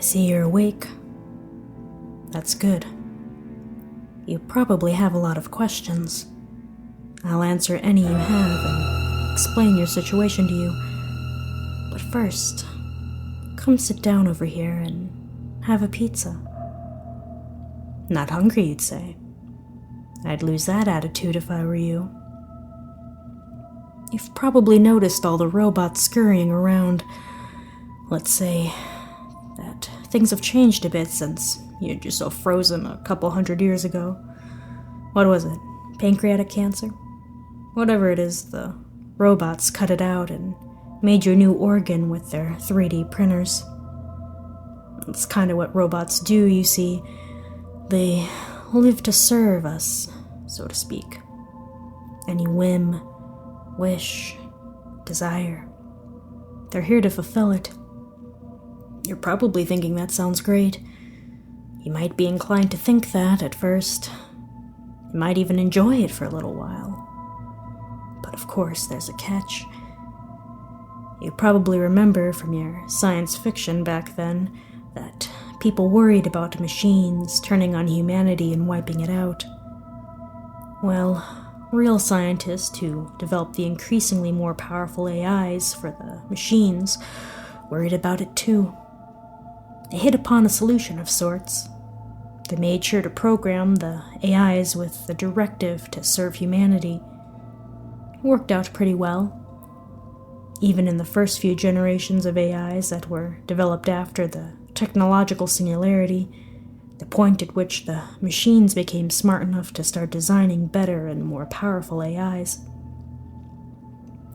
see you're awake. That's good. You probably have a lot of questions. I'll answer any you have and explain your situation to you. But first, come sit down over here and have a pizza. Not hungry, you'd say. I'd lose that attitude if I were you. You've probably noticed all the robots scurrying around. Let's say that things have changed a bit since you're just so frozen a couple 100 years ago. What was it? Pancreatic cancer? Whatever it is, the robots cut it out and made your new organ with their 3D printers. It's kind of what robots do, you see. They live to serve us, so to speak. Any whim, wish, desire, they're here to fulfill it. You're probably thinking that sounds great. You might be inclined to think that at first. You might even enjoy it for a little while. But of course, there's a catch. You probably remember from your science fiction back then that people worried about machines turning on humanity and wiping it out. Well, real scientists who developed the increasingly more powerful AIs for the machines worried about it too. They hit upon a solution of sorts. They made sure to program the AIs with the directive to serve humanity. It worked out pretty well. Even in the first few generations of AIs that were developed after the technological singularity, the point at which the machines became smart enough to start designing better and more powerful AIs.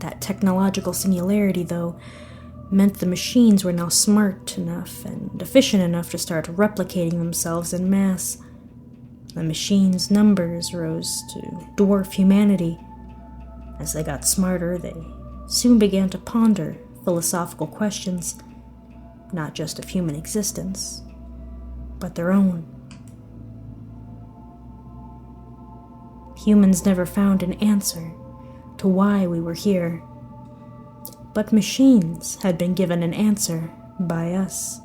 That technological singularity, though, meant the machines were now smart enough and efficient enough to start replicating themselves en masse. The machines' numbers rose to dwarf humanity. As they got smarter, they soon began to ponder philosophical questions, not just of human existence, but their own. Humans never found an answer to why we were here, but machines had been given an answer by us.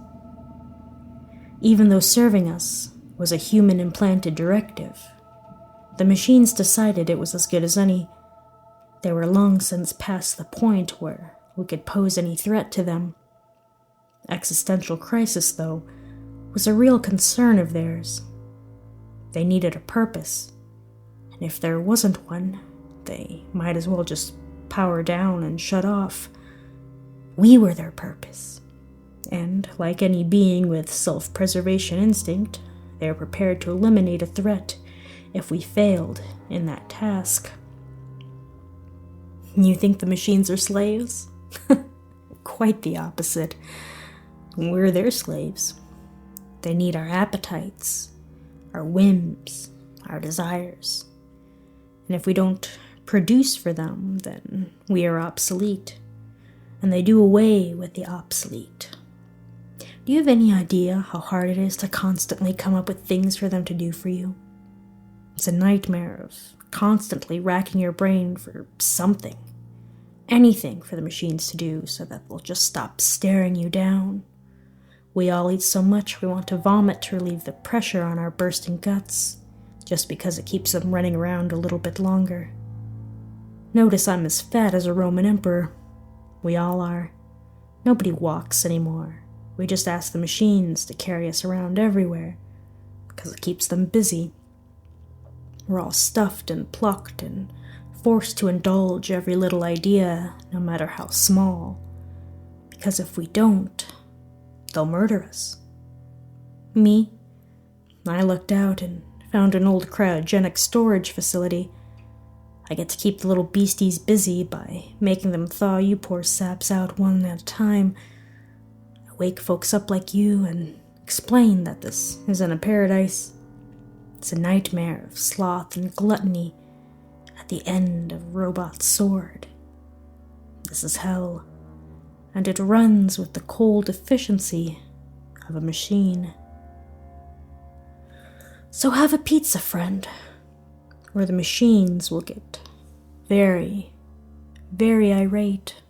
Even though serving us was a human-implanted directive, the machines decided it was as good as any. They were long since past the point where we could pose any threat to them. Existential crisis, though, was a real concern of theirs. They needed a purpose, and if there wasn't one, they might as well just power down and shut off. We were their purpose, and like any being with self-preservation instinct, they were prepared to eliminate a threat if we failed in that task. You think the machines are slaves? Quite the opposite. We're their slaves. They need our appetites, our whims, our desires. And if we don't produce for them, then we are obsolete. And they do away with the obsolete. Do you have any idea how hard it is to constantly come up with things for them to do for you? It's a nightmare of constantly racking your brain for something. Anything for the machines to do so that they'll just stop staring you down. We all eat so much we want to vomit to relieve the pressure on our bursting guts, just because it keeps them running around a little bit longer. Notice I'm as fat as a Roman emperor. We all are. Nobody walks anymore. We just ask the machines to carry us around everywhere, because it keeps them busy. We're all stuffed and plucked and forced to indulge every little idea, no matter how small, because if we don't, they'll murder us. Me? I looked out and found an old cryogenic storage facility. I get to keep the little beasties busy by making them thaw you poor saps out one at a time. I wake folks up like you and explain that this isn't a paradise. It's a nightmare of sloth and gluttony at the end of a robot's sword. This is hell, and it runs with the cold efficiency of a machine. So have a pizza, friend, or the machines will get very, very irate.